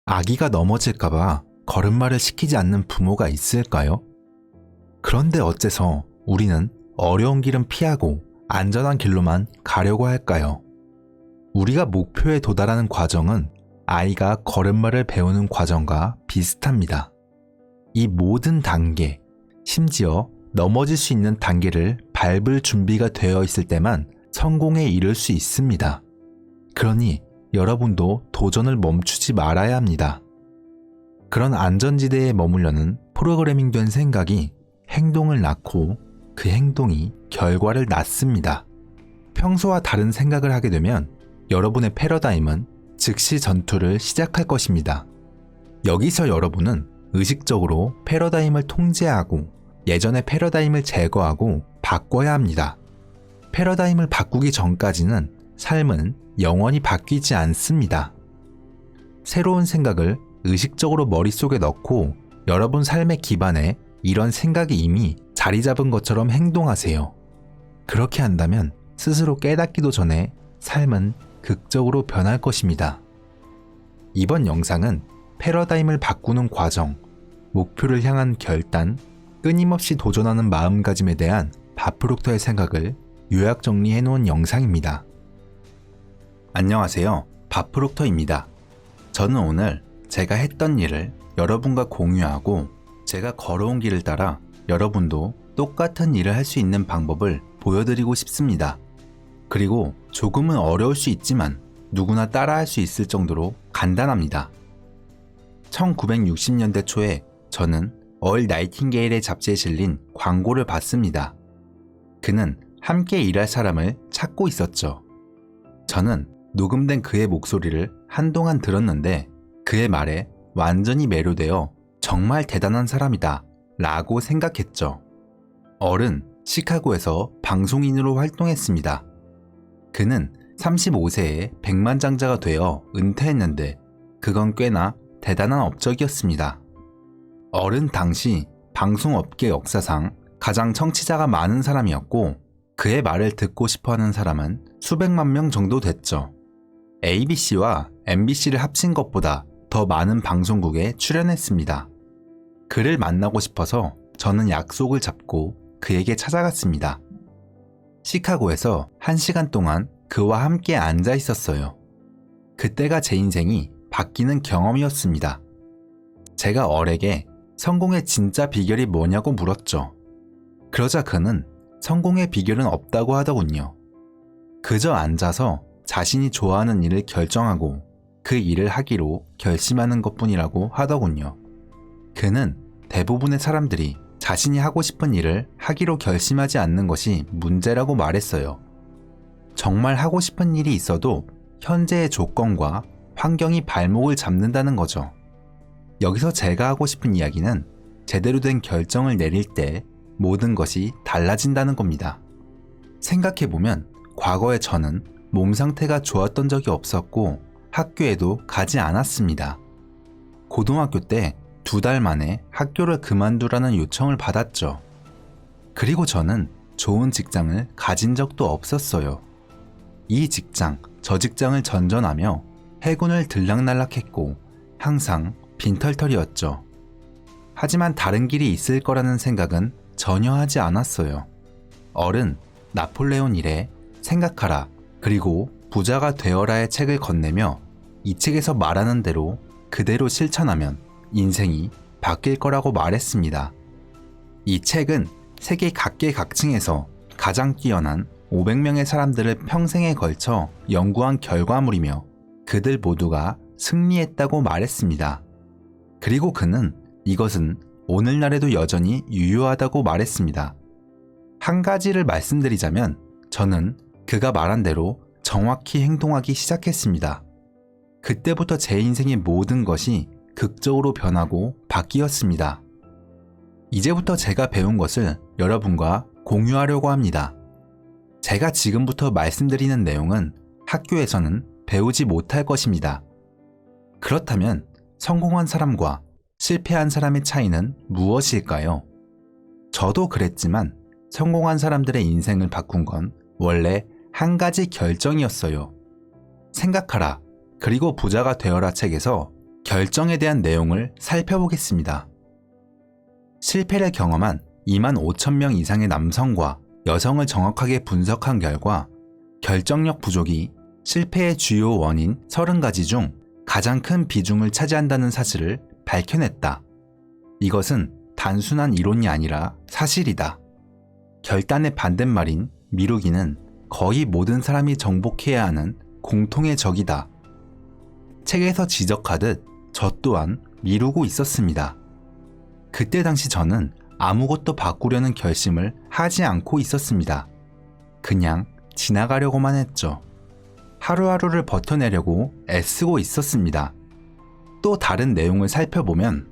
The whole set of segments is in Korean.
아기가 넘어질까봐 걸음마를 시키지 않는 부모가 있을까요? 그런데 어째서 우리는 어려운 길은 피하고 안전한 길로만 가려고 할까요? 우리가 목표에 도달하는 과정은 아이가 걸음마를 배우는 과정과 비슷합니다. 이 모든 단계, 심지어 넘어질 수 있는 단계를 밟을 준비가 되어 있을 때만 성공에 이를 수 있습니다. 그러니 여러분도 도전을 멈추지 말아야 합니다. 그런 안전지대에 머물려는 프로그래밍된 생각이 행동을 낳고 그 행동이 결과를 낳습니다. 평소와 다른 생각을 하게 되면 여러분의 패러다임은 즉시 전투를 시작할 것입니다. 여기서 여러분은 의식적으로 패러다임을 통제하고 예전의 패러다임을 제거하고 바꿔야 합니다. 패러다임을 바꾸기 전까지는 삶은 영원히 바뀌지 않습니다. 새로운 생각을 의식적으로 머릿속에 넣고 여러분 삶의 기반에 이런 생각이 이미 자리 잡은 것처럼 행동하세요. 그렇게 한다면 스스로 깨닫기도 전에 삶은 극적으로 변할 것입니다. 이번 영상은 패러다임을 바꾸는 과정, 목표를 향한 결단, 끊임없이 도전하는 마음가짐에 대한 바프록터의 생각을 요약 정리해 놓은 영상입니다. 안녕하세요. 바프록터입니다. 저는 오늘 제가 했던 일을 여러분과 공유하고 제가 걸어온 길을 따라 여러분도 똑같은 일을 할 수 있는 방법을 보여드리고 싶습니다. 그리고 조금은 어려울 수 있지만 누구나 따라할 수 있을 정도로 간단합니다. 1960년대 초에 저는 얼 나이팅게일의 잡지에 실린 광고를 봤습니다. 그는 함께 일할 사람을 찾고 있었죠. 저는 녹음된 그의 목소리를 한동안 들었는데 그의 말에 완전히 매료되어 정말 대단한 사람이다 라고 생각했죠. 얼은 시카고에서 방송인으로 활동했습니다. 그는 35세에 백만장자가 되어 은퇴했는데 그건 꽤나 대단한 업적이었습니다. 얼은 당시 방송업계 역사상 가장 청취자가 많은 사람이었고 그의 말을 듣고 싶어하는 사람은 수백만 명 정도 됐죠. ABC와 MBC를 합친 것보다 더 많은 방송국에 출연했습니다. 그를 만나고 싶어서 저는 약속을 잡고 그에게 찾아갔습니다. 시카고에서 1시간 동안 그와 함께 앉아 있었어요. 그때가 제 인생이 바뀌는 경험이었습니다. 제가 얼에게 성공의 진짜 비결이 뭐냐고 물었죠. 그러자 그는 성공의 비결은 없다고 하더군요. 그저 앉아서 자신이 좋아하는 일을 결정하고 그 일을 하기로 결심하는 것뿐이라고 하더군요. 그는 대부분의 사람들이 자신이 하고 싶은 일을 하기로 결심하지 않는 것이 문제라고 말했어요. 정말 하고 싶은 일이 있어도 현재의 조건과 환경이 발목을 잡는다는 거죠. 여기서 제가 하고 싶은 이야기는 제대로 된 결정을 내릴 때 모든 것이 달라진다는 겁니다. 생각해보면 과거에 저는 몸 상태가 좋았던 적이 없었고 학교에도 가지 않았습니다. 고등학교 때 2달 만에 학교를 그만두라는 요청을 받았죠. 그리고 저는 좋은 직장을 가진 적도 없었어요. 이 직장, 저 직장을 전전하며 해군을 들락날락했고 항상 빈털털이었죠. 하지만 다른 길이 있을 거라는 생각은 전혀 하지 않았어요. 얼은 나폴레온 일에 생각하라 그리고 부자가 되어라의 책을 건네며 이 책에서 말하는 대로 그대로 실천하면 인생이 바뀔 거라고 말했습니다. 이 책은 세계 각계각층에서 가장 뛰어난 500명의 사람들을 평생에 걸쳐 연구한 결과물이며 그들 모두가 승리했다고 말했습니다. 그리고 그는 이것은 오늘날에도 여전히 유효하다고 말했습니다. 한 가지를 말씀드리자면 저는 그가 말한 대로 정확히 행동하기 시작했습니다. 그때부터 제 인생의 모든 것이 극적으로 변하고 바뀌었습니다. 이제부터 제가 배운 것을 여러분과 공유하려고 합니다. 제가 지금부터 말씀드리는 내용은 학교에서는 배우지 못할 것입니다. 그렇다면 성공한 사람과 실패한 사람의 차이는 무엇일까요? 저도 그랬지만 성공한 사람들의 인생을 바꾼 건 원래 한 가지 결정이었어요. 생각하라 그리고 부자가 되어라 책에서 결정에 대한 내용을 살펴보겠습니다. 실패를 경험한 2만 5천 명 이상의 남성과 여성을 정확하게 분석한 결과 결정력 부족이 실패의 주요 원인 30가지 중 가장 큰 비중을 차지한다는 사실을 밝혀냈다. 이것은 단순한 이론이 아니라 사실이다. 결단의 반대말인 미루기는 거의 모든 사람이 정복해야 하는 공통의 적이다. 책에서 지적하듯 저 또한 미루고 있었습니다. 그때 당시 저는 아무것도 바꾸려는 결심을 하지 않고 있었습니다. 그냥 지나가려고만 했죠. 하루하루를 버텨내려고 애쓰고 있었습니다. 또 다른 내용을 살펴보면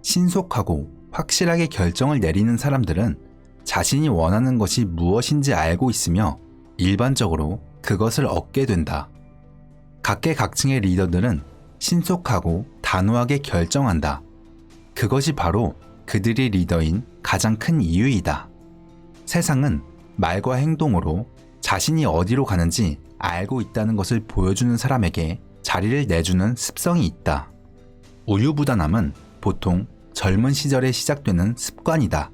신속하고 확실하게 결정을 내리는 사람들은 자신이 원하는 것이 무엇인지 알고 있으며 일반적으로 그것을 얻게 된다. 각계각층의 리더들은 신속하고 단호하게 결정한다. 그것이 바로 그들이 리더인 가장 큰 이유이다. 세상은 말과 행동으로 자신이 어디로 가는지 알고 있다는 것을 보여주는 사람에게 자리를 내주는 습성이 있다. 우유부단함은 보통 젊은 시절에 시작되는 습관이다.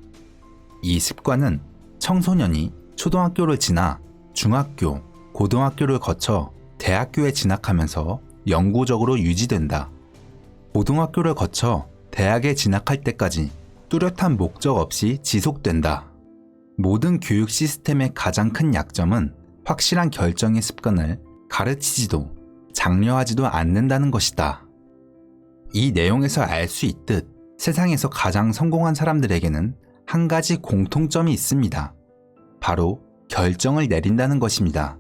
이 습관은 청소년이 초등학교를 지나 중학교, 고등학교를 거쳐 대학교에 진학하면서 영구적으로 유지된다. 고등학교를 거쳐 대학에 진학할 때까지 뚜렷한 목적 없이 지속된다. 모든 교육 시스템의 가장 큰 약점은 확실한 결정의 습관을 가르치지도 장려하지도 않는다는 것이다. 이 내용에서 알 수 있듯 세상에서 가장 성공한 사람들에게는 한 가지 공통점이 있습니다. 바로 결정을 내린다는 것입니다.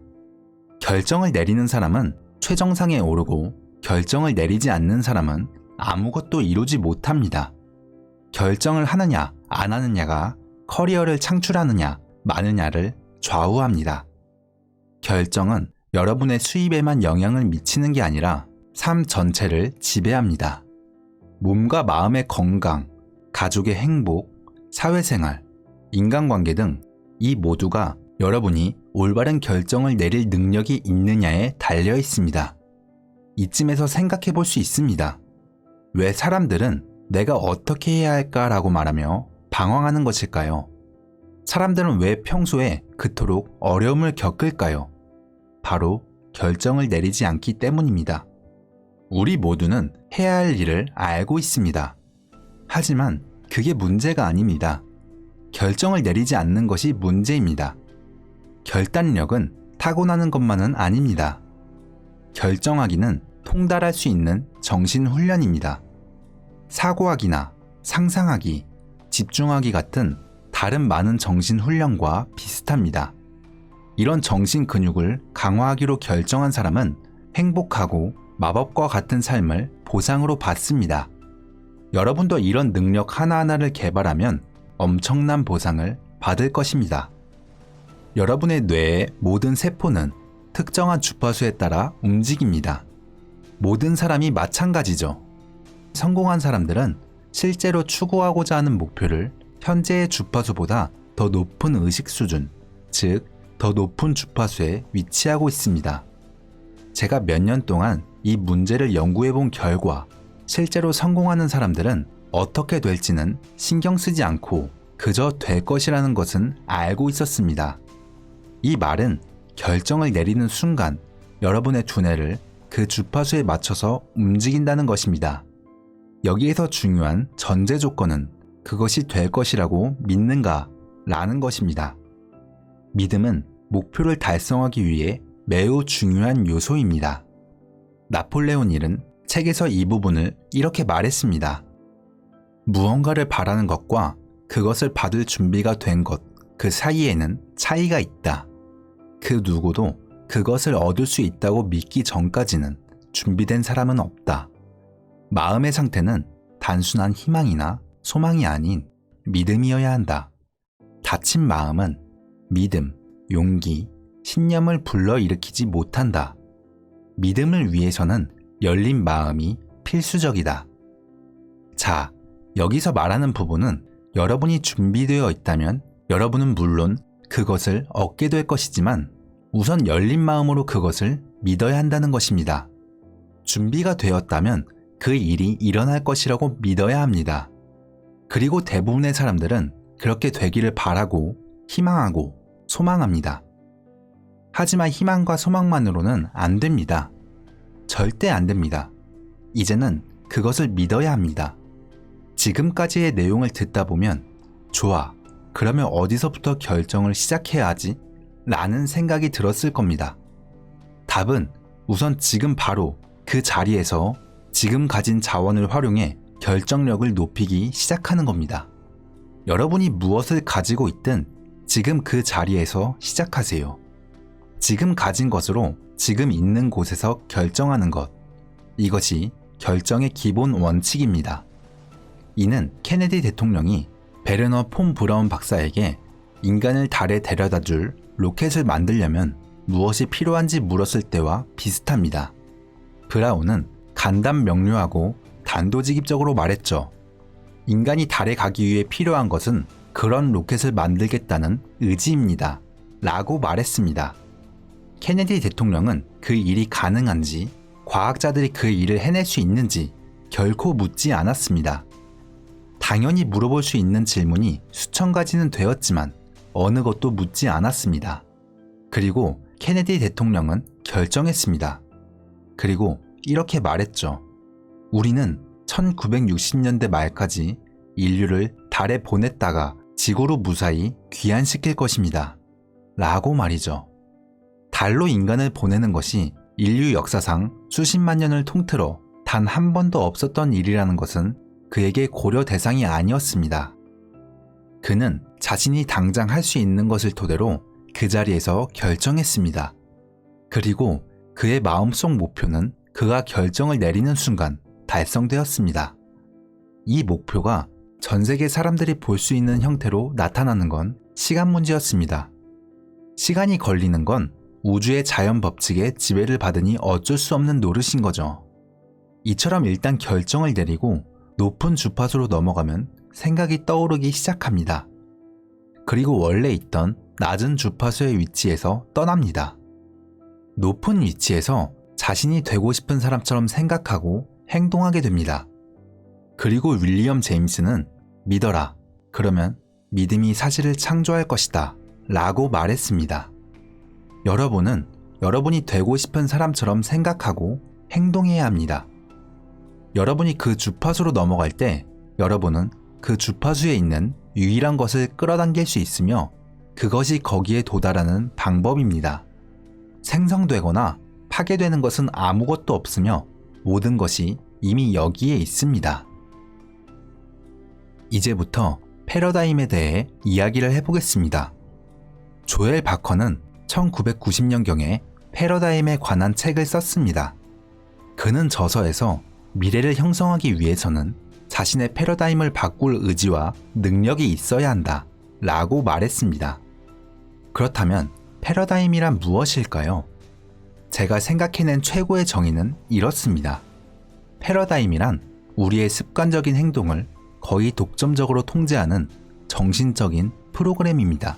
결정을 내리는 사람은 최정상에 오르고 결정을 내리지 않는 사람은 아무것도 이루지 못합니다. 결정을 하느냐 안 하느냐가 커리어를 창출하느냐 마느냐를 좌우합니다. 결정은 여러분의 수입에만 영향을 미치는 게 아니라 삶 전체를 지배합니다. 몸과 마음의 건강, 가족의 행복, 사회생활, 인간관계 등 이 모두가 여러분이 올바른 결정을 내릴 능력이 있느냐에 달려 있습니다. 이쯤에서 생각해 볼 수 있습니다. 왜 사람들은 내가 어떻게 해야 할까라고 말하며 방황하는 것일까요? 사람들은 왜 평소에 그토록 어려움을 겪을까요? 바로 결정을 내리지 않기 때문입니다. 우리 모두는 해야 할 일을 알고 있습니다. 하지만 그게 문제가 아닙니다. 결정을 내리지 않는 것이 문제입니다. 결단력은 타고나는 것만은 아닙니다. 결정하기는 통달할 수 있는 정신훈련입니다. 사고하기나 상상하기, 집중하기 같은 다른 많은 정신훈련과 비슷합니다. 이런 정신 근육을 강화하기로 결정한 사람은 행복하고 마법과 같은 삶을 보상으로 받습니다. 여러분도 이런 능력 하나하나를 개발하면 엄청난 보상을 받을 것입니다. 여러분의 뇌의 모든 세포는 특정한 주파수에 따라 움직입니다. 모든 사람이 마찬가지죠. 성공한 사람들은 실제로 추구하고자 하는 목표를 현재의 주파수보다 더 높은 의식 수준, 즉, 더 높은 주파수에 위치하고 있습니다. 제가 몇 년 동안 이 문제를 연구해 본 결과 실제로 성공하는 사람들은 어떻게 될지는 신경 쓰지 않고 그저 될 것이라는 것은 알고 있었습니다. 이 말은 결정을 내리는 순간 여러분의 두뇌를 그 주파수에 맞춰서 움직인다는 것입니다. 여기에서 중요한 전제 조건은 그것이 될 것이라고 믿는가 라는 것입니다. 믿음은 목표를 달성하기 위해 매우 중요한 요소입니다. 나폴레온 힐은 책에서 이 부분을 이렇게 말했습니다. 무언가를 바라는 것과 그것을 받을 준비가 된 것, 그 사이에는 차이가 있다. 그 누구도 그것을 얻을 수 있다고 믿기 전까지는 준비된 사람은 없다. 마음의 상태는 단순한 희망이나 소망이 아닌 믿음이어야 한다. 다친 마음은 믿음, 용기, 신념을 불러일으키지 못한다. 믿음을 위해서는 열린 마음이 필수적이다. 자, 여기서 말하는 부분은 여러분이 준비되어 있다면 여러분은 물론 그것을 얻게 될 것이지만 우선 열린 마음으로 그것을 믿어야 한다는 것입니다. 준비가 되었다면 그 일이 일어날 것이라고 믿어야 합니다. 그리고 대부분의 사람들은 그렇게 되기를 바라고 희망하고 소망합니다. 하지만 희망과 소망만으로는 안 됩니다. 절대 안 됩니다. 이제는 그것을 믿어야 합니다. 지금까지의 내용을 듣다 보면 좋아, 그러면 어디서부터 결정을 시작해야 하지? 라는 생각이 들었을 겁니다. 답은 우선 지금 바로 그 자리에서 지금 가진 자원을 활용해 결정력을 높이기 시작하는 겁니다. 여러분이 무엇을 가지고 있든 지금 그 자리에서 시작하세요. 지금 가진 것으로 지금 있는 곳에서 결정하는 것. 이것이 결정의 기본 원칙입니다. 이는 케네디 대통령이 베르너 폰 브라운 박사에게 인간을 달에 데려다 줄 로켓을 만들려면 무엇이 필요한지 물었을 때와 비슷합니다. 브라운은 간단 명료하고 단도직입적으로 말했죠. 인간이 달에 가기 위해 필요한 것은 그런 로켓을 만들겠다는 의지입니다. 라고 말했습니다. 케네디 대통령은 그 일이 가능한지, 과학자들이 그 일을 해낼 수 있는지 결코 묻지 않았습니다. 당연히 물어볼 수 있는 질문이 수천 가지는 되었지만 어느 것도 묻지 않았습니다. 그리고 케네디 대통령은 결정했습니다. 그리고 이렇게 말했죠. 우리는 1960년대 말까지 인류를 달에 보냈다가 지구로 무사히 귀환시킬 것입니다. 라고 말이죠. 달로 인간을 보내는 것이 인류 역사상 수십만 년을 통틀어 단 한 번도 없었던 일이라는 것은 그에게 고려 대상이 아니었습니다. 그는 자신이 당장 할 수 있는 것을 토대로 그 자리에서 결정했습니다. 그리고 그의 마음속 목표는 그가 결정을 내리는 순간 달성되었습니다. 이 목표가 전 세계 사람들이 볼 수 있는 형태로 나타나는 건 시간 문제였습니다. 시간이 걸리는 건 우주의 자연 법칙에 지배를 받으니 어쩔 수 없는 노릇인 거죠. 이처럼 일단 결정을 내리고 높은 주파수로 넘어가면 생각이 떠오르기 시작합니다. 그리고 원래 있던 낮은 주파수의 위치에서 떠납니다. 높은 위치에서 자신이 되고 싶은 사람처럼 생각하고 행동하게 됩니다. 그리고 윌리엄 제임스는 믿어라. 그러면 믿음이 사실을 창조할 것이다. 라고 말했습니다. 여러분은 여러분이 되고 싶은 사람처럼 생각하고 행동해야 합니다. 여러분이 그 주파수로 넘어갈 때 여러분은 그 주파수에 있는 유일한 것을 끌어당길 수 있으며 그것이 거기에 도달하는 방법입니다. 생성되거나 파괴되는 것은 아무것도 없으며 모든 것이 이미 여기에 있습니다. 이제부터 패러다임에 대해 이야기를 해보겠습니다. 조엘 바커는 1990년경에 패러다임에 관한 책을 썼습니다. 그는 저서에서 미래를 형성하기 위해서는 자신의 패러다임을 바꿀 의지와 능력이 있어야 한다 라고 말했습니다. 그렇다면 패러다임이란 무엇일까요? 제가 생각해낸 최고의 정의는 이렇습니다. 패러다임이란 우리의 습관적인 행동을 거의 독점적으로 통제하는 정신적인 프로그램입니다.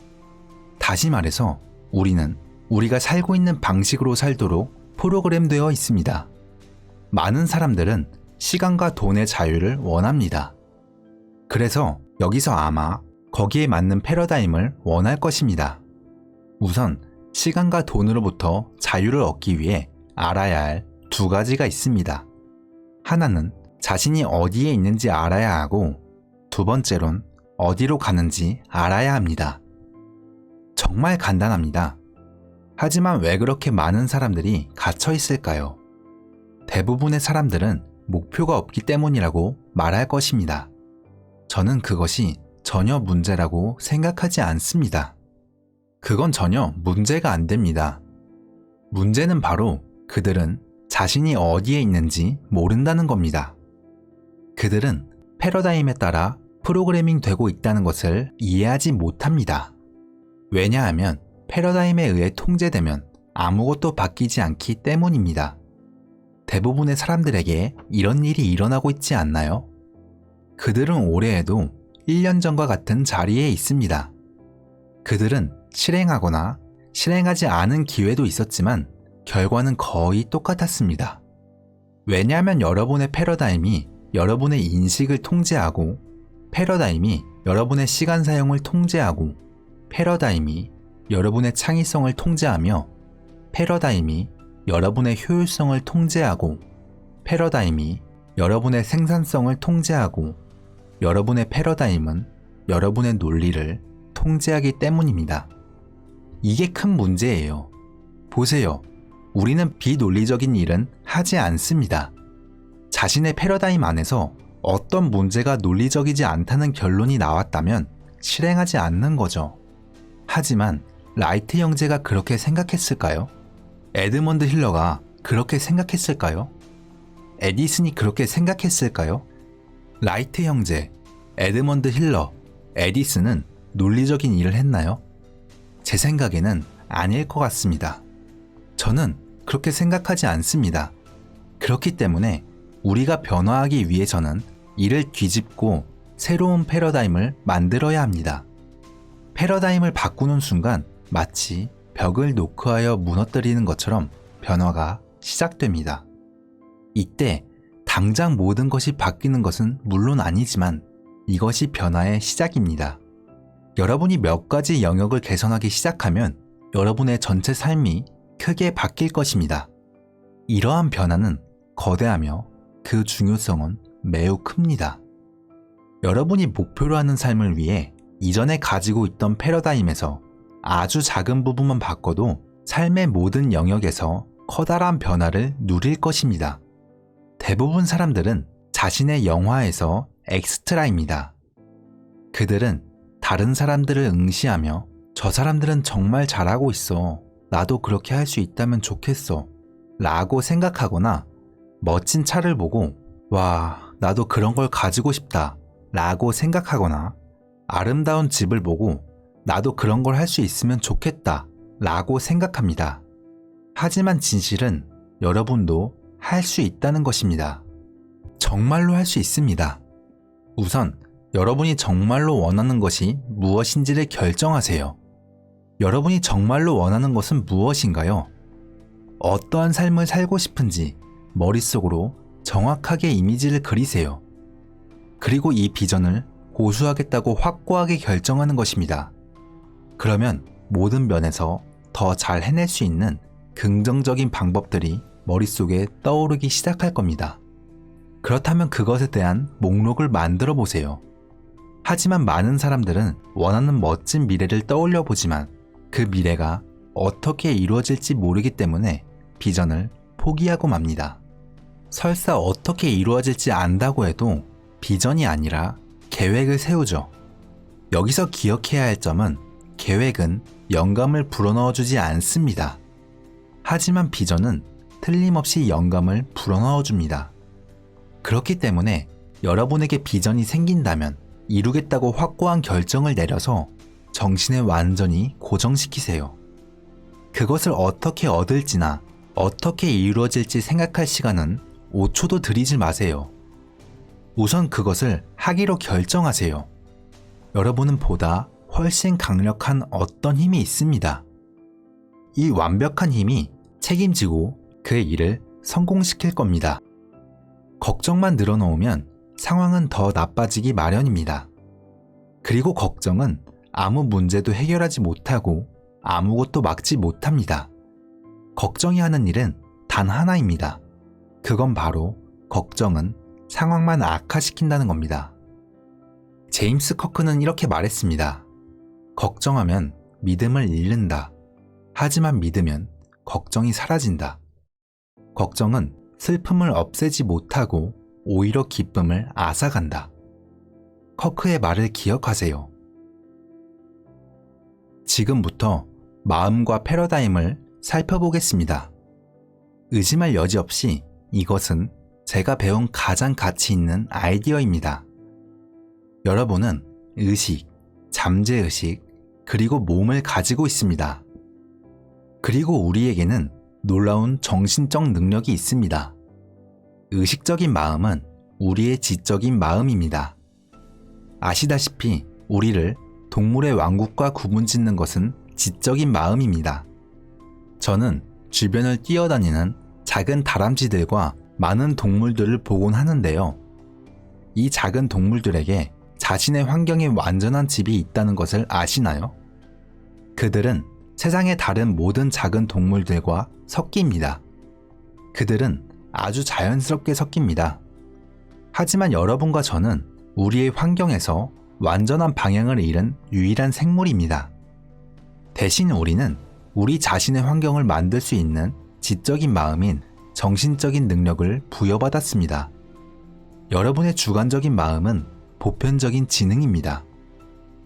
다시 말해서 우리는 우리가 살고 있는 방식으로 살도록 프로그램되어 있습니다. 많은 사람들은 시간과 돈의 자유를 원합니다. 그래서 여기서 아마 거기에 맞는 패러다임을 원할 것입니다. 우선 시간과 돈으로부터 자유를 얻기 위해 알아야 할 두 가지가 있습니다. 하나는 자신이 어디에 있는지 알아야 하고 두 번째론 어디로 가는지 알아야 합니다. 정말 간단합니다. 하지만 왜 그렇게 많은 사람들이 갇혀 있을까요? 대부분의 사람들은 목표가 없기 때문이라고 말할 것입니다. 저는 그것이 전혀 문제라고 생각하지 않습니다. 그건 전혀 문제가 안 됩니다. 문제는 바로 그들은 자신이 어디에 있는지 모른다는 겁니다. 그들은 패러다임에 따라 프로그래밍 되고 있다는 것을 이해하지 못합니다. 왜냐하면 패러다임에 의해 통제되면 아무것도 바뀌지 않기 때문입니다. 대부분의 사람들에게 이런 일이 일어나고 있지 않나요? 그들은 올해에도 1년 전과 같은 자리에 있습니다. 그들은 실행하거나 실행하지 않은 기회도 있었지만 결과는 거의 똑같았습니다. 왜냐하면 여러분의 패러다임이 여러분의 인식을 통제하고, 패러다임이 여러분의 시간 사용을 통제하고, 패러다임이 여러분의 창의성을 통제하며, 패러다임이 여러분의 효율성을 통제하고, 패러다임이 여러분의 생산성을 통제하고, 여러분의 패러다임은 여러분의 논리를 통제하기 때문입니다. 이게 큰 문제예요. 보세요. 우리는 비논리적인 일은 하지 않습니다. 자신의 패러다임 안에서 어떤 문제가 논리적이지 않다는 결론이 나왔다면 실행하지 않는 거죠. 하지만 라이트 형제가 그렇게 생각했을까요? 에드먼드 힐러가 그렇게 생각했을까요? 에디슨이 그렇게 생각했을까요? 라이트 형제, 에드먼드 힐러, 에디슨은 논리적인 일을 했나요? 제 생각에는 아닐 것 같습니다. 저는 그렇게 생각하지 않습니다. 그렇기 때문에 우리가 변화하기 위해서는 이를 뒤집고 새로운 패러다임을 만들어야 합니다. 패러다임을 바꾸는 순간 마치 벽을 노크하여 무너뜨리는 것처럼 변화가 시작됩니다. 이때 당장 모든 것이 바뀌는 것은 물론 아니지만 이것이 변화의 시작입니다. 여러분이 몇 가지 영역을 개선하기 시작하면 여러분의 전체 삶이 크게 바뀔 것입니다. 이러한 변화는 거대하며 그 중요성은 매우 큽니다. 여러분이 목표로 하는 삶을 위해 이전에 가지고 있던 패러다임에서 아주 작은 부분만 바꿔도 삶의 모든 영역에서 커다란 변화를 누릴 것입니다. 대부분 사람들은 자신의 영화에서 엑스트라입니다. 그들은 다른 사람들을 응시하며 저 사람들은 정말 잘하고 있어. 나도 그렇게 할 수 있다면 좋겠어. 라고 생각하거나 멋진 차를 보고 와, 나도 그런 걸 가지고 싶다. 라고 생각하거나 아름다운 집을 보고 나도 그런 걸 할 수 있으면 좋겠다. 라고 생각합니다. 하지만 진실은 여러분도 할 수 있다는 것입니다. 정말로 할 수 있습니다. 우선 여러분이 정말로 원하는 것이 무엇인지를 결정하세요. 여러분이 정말로 원하는 것은 무엇인가요? 어떠한 삶을 살고 싶은지 머릿속으로 정확하게 이미지를 그리세요. 그리고 이 비전을 고수하겠다고 확고하게 결정하는 것입니다. 그러면 모든 면에서 더 잘 해낼 수 있는 긍정적인 방법들이 머릿속에 떠오르기 시작할 겁니다. 그렇다면 그것에 대한 목록을 만들어 보세요. 하지만 많은 사람들은 원하는 멋진 미래를 떠올려 보지만 그 미래가 어떻게 이루어질지 모르기 때문에 비전을 포기하고 맙니다. 설사 어떻게 이루어질지 안다고 해도 비전이 아니라 계획을 세우죠. 여기서 기억해야 할 점은 계획은 영감을 불어넣어 주지 않습니다. 하지만 비전은 틀림없이 영감을 불어넣어 줍니다. 그렇기 때문에 여러분에게 비전이 생긴다면 이루겠다고 확고한 결정을 내려서 정신을 완전히 고정시키세요. 그것을 어떻게 얻을지나 어떻게 이루어질지 생각할 시간은 5초도 들이지 마세요. 우선 그것을 하기로 결정하세요. 여러분은 보다 훨씬 강력한 어떤 힘이 있습니다. 이 완벽한 힘이 책임지고 그의 일을 성공시킬 겁니다. 걱정만 늘어놓으면 상황은 더 나빠지기 마련입니다. 그리고 걱정은 아무 문제도 해결하지 못하고 아무것도 막지 못합니다. 걱정이 하는 일은 단 하나입니다. 그건 바로 걱정은 상황만 악화시킨다는 겁니다. 제임스 커크는 이렇게 말했습니다. 걱정하면 믿음을 잃는다. 하지만 믿으면 걱정이 사라진다. 걱정은 슬픔을 없애지 못하고 오히려 기쁨을 앗아간다. 커크의 말을 기억하세요. 지금부터 마음과 패러다임을 살펴보겠습니다. 의심할 여지 없이 이것은 제가 배운 가장 가치 있는 아이디어입니다. 여러분은 의식, 잠재의식, 그리고 몸을 가지고 있습니다. 그리고 우리에게는 놀라운 정신적 능력이 있습니다. 의식적인 마음은 우리의 지적인 마음입니다. 아시다시피 우리를 동물의 왕국과 구분짓는 것은 지적인 마음입니다. 저는 주변을 뛰어다니는 작은 다람쥐들과 많은 동물들을 보곤 하는데요. 이 작은 동물들에게 자신의 환경에 완전한 집이 있다는 것을 아시나요? 그들은 세상의 다른 모든 작은 동물들과 섞입니다. 그들은 아주 자연스럽게 섞입니다. 하지만 여러분과 저는 우리의 환경에서 완전한 방향을 잃은 유일한 생물입니다. 대신 우리는 우리 자신의 환경을 만들 수 있는 지적인 마음인 정신적인 능력을 부여받았습니다. 여러분의 주관적인 마음은 보편적인 지능입니다.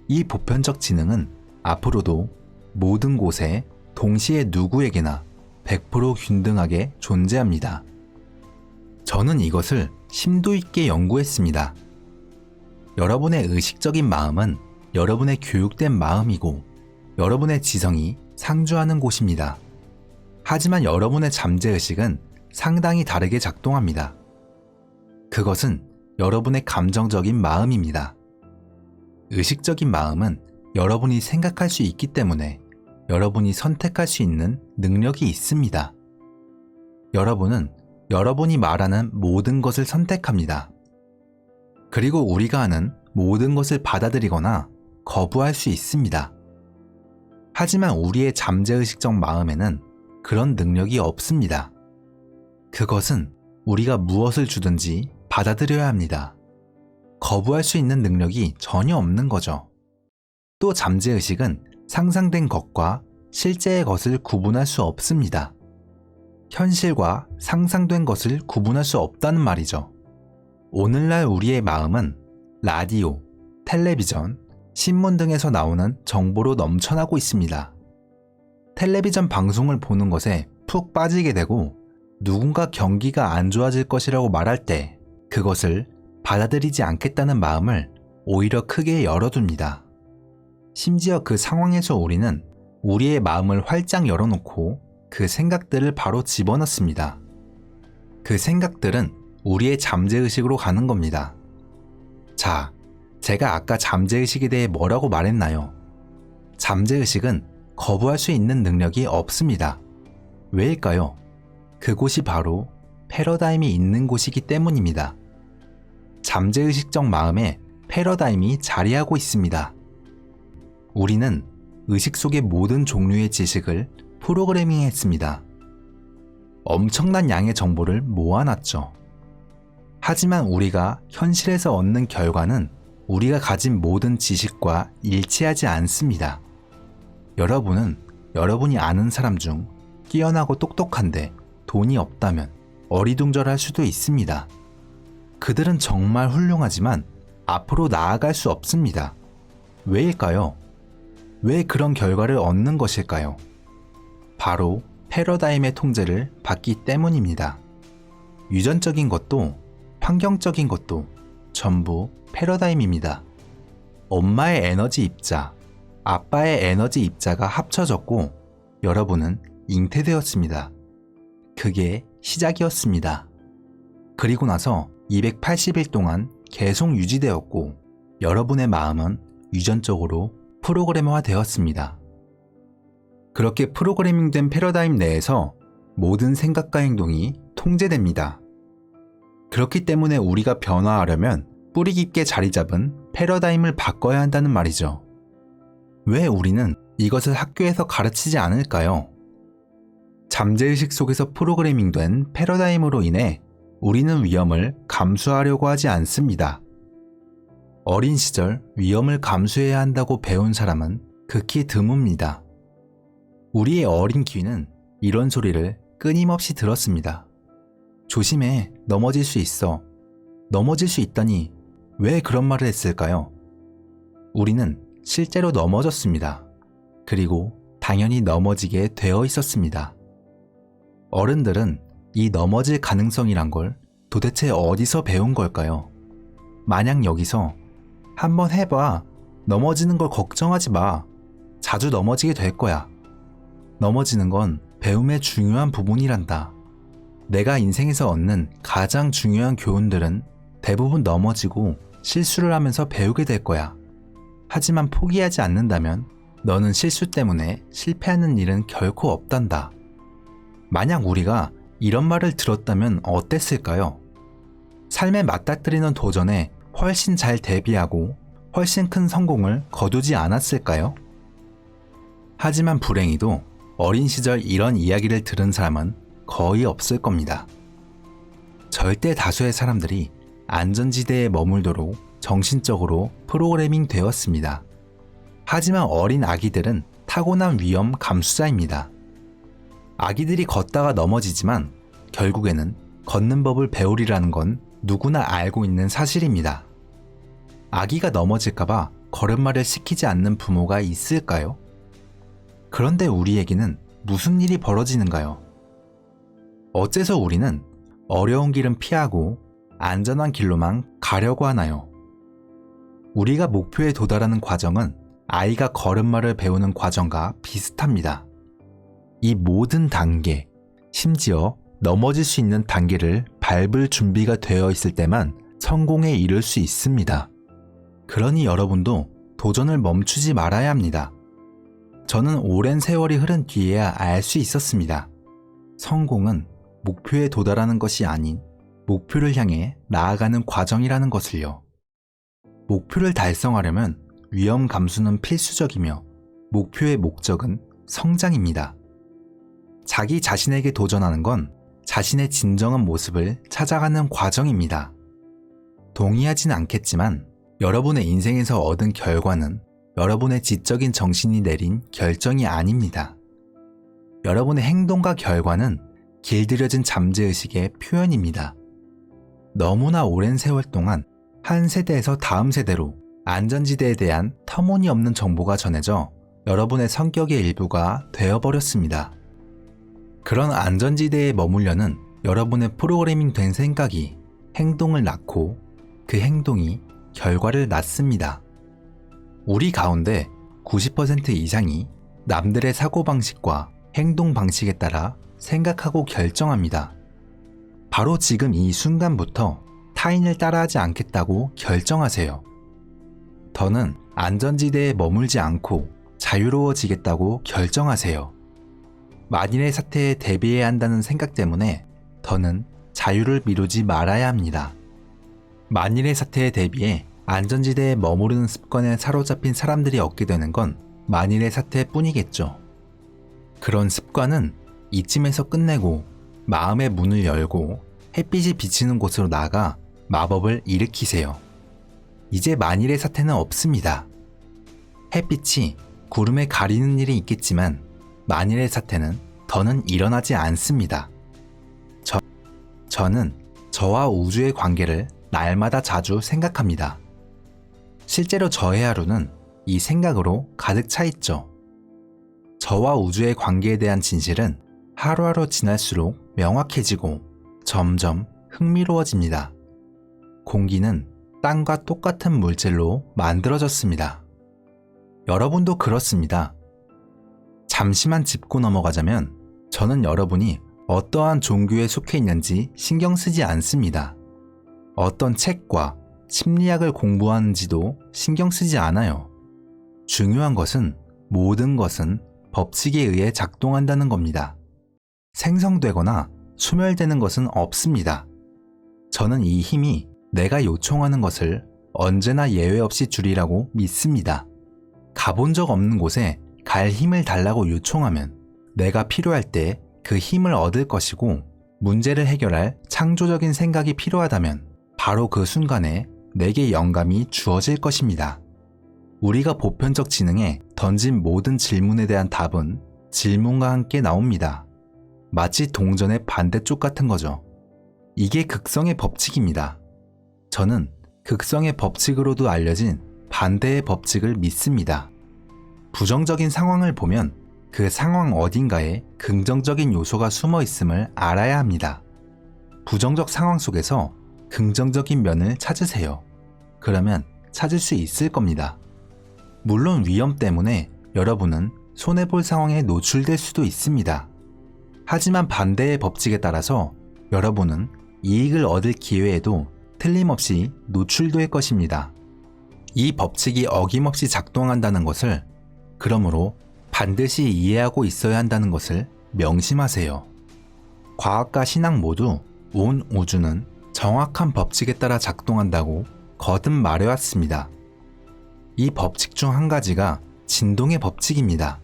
이 보편적 지능은 앞으로도 모든 곳에 동시에 누구에게나 100% 균등하게 존재합니다. 저는 이것을 심도 있게 연구했습니다. 여러분의 의식적인 마음은 여러분의 교육된 마음이고 여러분의 지성이 상주하는 곳입니다. 하지만 여러분의 잠재의식은 상당히 다르게 작동합니다. 그것은 여러분의 감정적인 마음입니다. 의식적인 마음은 여러분이 생각할 수 있기 때문에 여러분이 선택할 수 있는 능력이 있습니다. 여러분은 여러분이 말하는 모든 것을 선택합니다. 그리고 우리가 하는 모든 것을 받아들이거나 거부할 수 있습니다. 하지만 우리의 잠재의식적 마음에는 그런 능력이 없습니다. 그것은 우리가 무엇을 주든지 받아들여야 합니다. 거부할 수 있는 능력이 전혀 없는 거죠. 또 잠재의식은 상상된 것과 실제의 것을 구분할 수 없습니다. 현실과 상상된 것을 구분할 수 없다는 말이죠. 오늘날 우리의 마음은 라디오, 텔레비전, 신문 등에서 나오는 정보로 넘쳐나고 있습니다. 텔레비전 방송을 보는 것에 푹 빠지게 되고 누군가 경기가 안 좋아질 것이라고 말할 때 그것을 받아들이지 않겠다는 마음을 오히려 크게 열어둡니다. 심지어 그 상황에서 우리는 우리의 마음을 활짝 열어놓고 그 생각들을 바로 집어넣습니다. 그 생각들은 우리의 잠재의식으로 가는 겁니다. 자, 제가 아까 잠재의식에 대해 뭐라고 말했나요? 잠재의식은 거부할 수 있는 능력이 없습니다. 왜일까요? 그곳이 바로 패러다임이 있는 곳이기 때문입니다. 잠재의식적 마음에 패러다임이 자리하고 있습니다. 우리는 의식 속의 모든 종류의 지식을 프로그래밍했습니다. 엄청난 양의 정보를 모아놨죠. 하지만 우리가 현실에서 얻는 결과는 우리가 가진 모든 지식과 일치하지 않습니다. 여러분은 여러분이 아는 사람 중 뛰어나고 똑똑한데 돈이 없다면 어리둥절할 수도 있습니다. 그들은 정말 훌륭하지만 앞으로 나아갈 수 없습니다. 왜일까요? 왜 그런 결과를 얻는 것일까요? 바로 패러다임의 통제를 받기 때문입니다. 유전적인 것도 환경적인 것도 전부 패러다임입니다. 엄마의 에너지 입자, 아빠의 에너지 입자가 합쳐졌고 여러분은 잉태되었습니다. 그게 시작이었습니다. 그리고 나서 280일 동안 계속 유지되었고 여러분의 마음은 유전적으로 프로그래머화 되었습니다. 그렇게 프로그래밍된 패러다임 내에서 모든 생각과 행동이 통제됩니다. 그렇기 때문에 우리가 변화하려면 뿌리 깊게 자리 잡은 패러다임을 바꿔야 한다는 말이죠. 왜 우리는 이것을 학교에서 가르치지 않을까요? 잠재의식 속에서 프로그래밍된 패러다임으로 인해 우리는 위험을 감수하려고 하지 않습니다. 어린 시절 위험을 감수해야 한다고 배운 사람은 극히 드뭅니다. 우리의 어린 귀는 이런 소리를 끊임없이 들었습니다. 조심해, 넘어질 수 있어. 넘어질 수 있다니 왜 그런 말을 했을까요? 우리는 실제로 넘어졌습니다. 그리고 당연히 넘어지게 되어 있었습니다. 어른들은 이 넘어질 가능성이란 걸 도대체 어디서 배운 걸까요? 만약 여기서 한번 해봐. 넘어지는 걸 걱정하지 마. 자주 넘어지게 될 거야. 넘어지는 건 배움의 중요한 부분이란다. 내가 인생에서 얻는 가장 중요한 교훈들은 대부분 넘어지고 실수를 하면서 배우게 될 거야. 하지만 포기하지 않는다면 너는 실수 때문에 실패하는 일은 결코 없단다. 만약 우리가 이런 말을 들었다면 어땠을까요? 삶에 맞닥뜨리는 도전에 훨씬 잘 대비하고 훨씬 큰 성공을 거두지 않았을까요? 하지만 불행히도 어린 시절 이런 이야기를 들은 사람은 거의 없을 겁니다. 절대 다수의 사람들이 안전지대에 머물도록 정신적으로 프로그래밍 되었습니다. 하지만 어린 아기들은 타고난 위험 감수자입니다. 아기들이 걷다가 넘어지지만 결국에는 걷는 법을 배우리라는 건 누구나 알고 있는 사실입니다. 아기가 넘어질까봐 걸음마를 시키지 않는 부모가 있을까요? 그런데 우리에게는 무슨 일이 벌어지는가요? 어째서 우리는 어려운 길은 피하고 안전한 길로만 가려고 하나요? 우리가 목표에 도달하는 과정은 아이가 걸음마를 배우는 과정과 비슷합니다. 이 모든 단계, 심지어 넘어질 수 있는 단계를 밟을 준비가 되어 있을 때만 성공에 이를 수 있습니다. 그러니 여러분도 도전을 멈추지 말아야 합니다. 저는 오랜 세월이 흐른 뒤에야 알 수 있었습니다. 성공은 목표에 도달하는 것이 아닌 목표를 향해 나아가는 과정이라는 것을요. 목표를 달성하려면 위험 감수는 필수적이며 목표의 목적은 성장입니다. 자기 자신에게 도전하는 건 자신의 진정한 모습을 찾아가는 과정입니다. 동의하진 않겠지만 여러분의 인생에서 얻은 결과는 여러분의 지적인 정신이 내린 결정이 아닙니다. 여러분의 행동과 결과는 길들여진 잠재의식의 표현입니다. 너무나 오랜 세월 동안 한 세대에서 다음 세대로 안전지대에 대한 터무니없는 정보가 전해져 여러분의 성격의 일부가 되어버렸습니다. 그런 안전지대에 머물려는 여러분의 프로그래밍 된 생각이 행동을 낳고 그 행동이 결과를 낳습니다. 우리 가운데 90% 이상이 남들의 사고방식과 행동 방식에 따라 생각하고 결정합니다. 바로 지금 이 순간부터 타인을 따라하지 않겠다고 결정하세요. 더는 안전지대에 머물지 않고 자유로워지겠다고 결정하세요. 만일의 사태에 대비해야 한다는 생각 때문에 더는 자유를 미루지 말아야 합니다. 만일의 사태에 대비해 안전지대에 머무르는 습관에 사로잡힌 사람들이 얻게 되는 건 만일의 사태뿐이겠죠. 그런 습관은 이쯤에서 끝내고 마음의 문을 열고 햇빛이 비치는 곳으로 나가 마법을 일으키세요. 이제 만일의 사태는 없습니다. 햇빛이 구름에 가리는 일이 있겠지만 만일의 사태는 더는 일어나지 않습니다. 저는 저와 우주의 관계를 날마다 자주 생각합니다. 실제로 저의 하루는 이 생각으로 가득 차 있죠. 저와 우주의 관계에 대한 진실은 하루하루 지날수록 명확해지고 점점 흥미로워집니다. 공기는 땅과 똑같은 물질로 만들어졌습니다. 여러분도 그렇습니다. 잠시만 짚고 넘어가자면 저는 여러분이 어떠한 종교에 속해 있는지 신경 쓰지 않습니다. 어떤 책과 심리학을 공부하는지도 신경 쓰지 않아요. 중요한 것은 모든 것은 법칙에 의해 작동한다는 겁니다. 생성되거나 소멸되는 것은 없습니다. 저는 이 힘이 내가 요청하는 것을 언제나 예외 없이 주리라고 믿습니다. 가본 적 없는 곳에 갈 힘을 달라고 요청하면 내가 필요할 때 그 힘을 얻을 것이고, 문제를 해결할 창조적인 생각이 필요하다면 바로 그 순간에 내게 영감이 주어질 것입니다. 우리가 보편적 지능에 던진 모든 질문에 대한 답은 질문과 함께 나옵니다. 마치 동전의 반대쪽 같은 거죠. 이게 극성의 법칙입니다. 저는 극성의 법칙으로도 알려진 반대의 법칙을 믿습니다. 부정적인 상황을 보면 그 상황 어딘가에 긍정적인 요소가 숨어 있음을 알아야 합니다. 부정적 상황 속에서 긍정적인 면을 찾으세요. 그러면 찾을 수 있을 겁니다. 물론 위험 때문에 여러분은 손해볼 상황에 노출될 수도 있습니다. 하지만 반대의 법칙에 따라서 여러분은 이익을 얻을 기회에도 틀림없이 노출될 것입니다. 이 법칙이 어김없이 작동한다는 것을, 그러므로 반드시 이해하고 있어야 한다는 것을 명심하세요. 과학과 신앙 모두 온 우주는 정확한 법칙에 따라 작동한다고 거듭 말해왔습니다. 이 법칙 중 한 가지가 진동의 법칙입니다.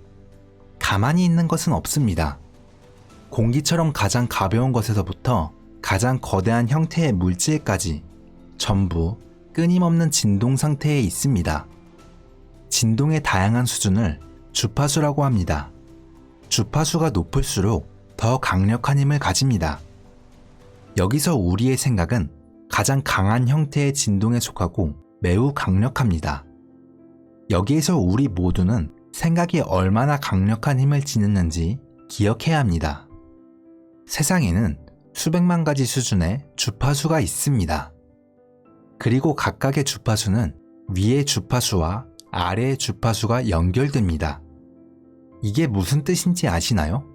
가만히 있는 것은 없습니다. 공기처럼 가장 가벼운 것에서부터 가장 거대한 형태의 물질까지 전부 끊임없는 진동 상태에 있습니다. 진동의 다양한 수준을 주파수라고 합니다. 주파수가 높을수록 더 강력한 힘을 가집니다. 여기서 우리의 생각은 가장 강한 형태의 진동에 속하고 매우 강력합니다. 여기에서 우리 모두는 생각이 얼마나 강력한 힘을 지녔는지 기억해야 합니다. 세상에는 수백만 가지 수준의 주파수가 있습니다. 그리고 각각의 주파수는 위의 주파수와 아래의 주파수가 연결됩니다. 이게 무슨 뜻인지 아시나요?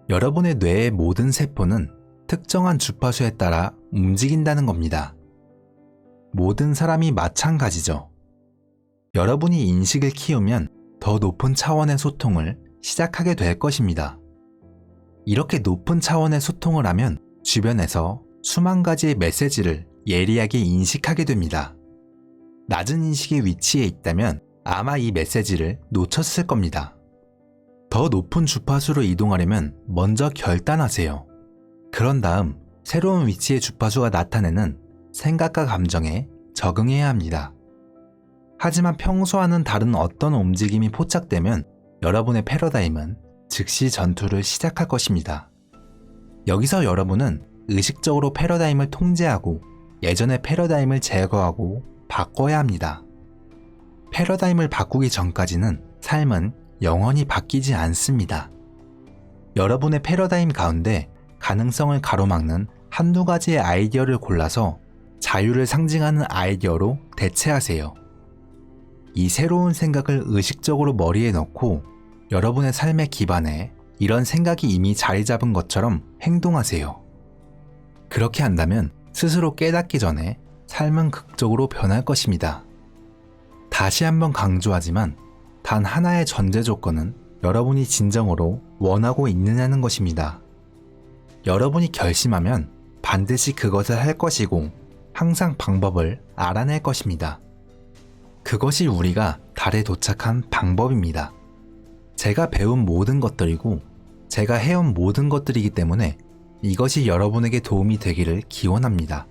여러분의 뇌의 모든 세포는 특정한 주파수에 따라 움직인다는 겁니다. 모든 사람이 마찬가지죠. 여러분이 인식을 키우면 더 높은 차원의 소통을 시작하게 될 것입니다. 이렇게 높은 차원의 소통을 하면 주변에서 수만 가지의 메시지를 예리하게 인식하게 됩니다. 낮은 인식의 위치에 있다면 아마 이 메시지를 놓쳤을 겁니다. 더 높은 주파수로 이동하려면 먼저 결단하세요. 그런 다음 새로운 위치의 주파수가 나타내는 생각과 감정에 적응해야 합니다. 하지만 평소와는 다른 어떤 움직임이 포착되면 여러분의 패러다임은 즉시 전투를 시작할 것입니다. 여기서 여러분은 의식적으로 패러다임을 통제하고 예전의 패러다임을 제거하고 바꿔야 합니다. 패러다임을 바꾸기 전까지는 삶은 영원히 바뀌지 않습니다. 여러분의 패러다임 가운데 가능성을 가로막는 한두 가지의 아이디어를 골라서 자유를 상징하는 아이디어로 대체하세요. 이 새로운 생각을 의식적으로 머리에 넣고 여러분의 삶의 기반에 이런 생각이 이미 자리 잡은 것처럼 행동하세요. 그렇게 한다면 스스로 깨닫기 전에 삶은 극적으로 변할 것입니다. 다시 한번 강조하지만 단 하나의 전제 조건은 여러분이 진정으로 원하고 있느냐는 것입니다. 여러분이 결심하면 반드시 그것을 할 것이고 항상 방법을 알아낼 것입니다. 그것이 우리가 달에 도착한 방법입니다. 제가 배운 모든 것들이고 제가 해온 모든 것들이기 때문에 이것이 여러분에게 도움이 되기를 기원합니다.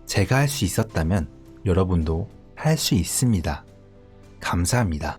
제가 할 수 있었다면 여러분도 할 수 있습니다. 감사합니다.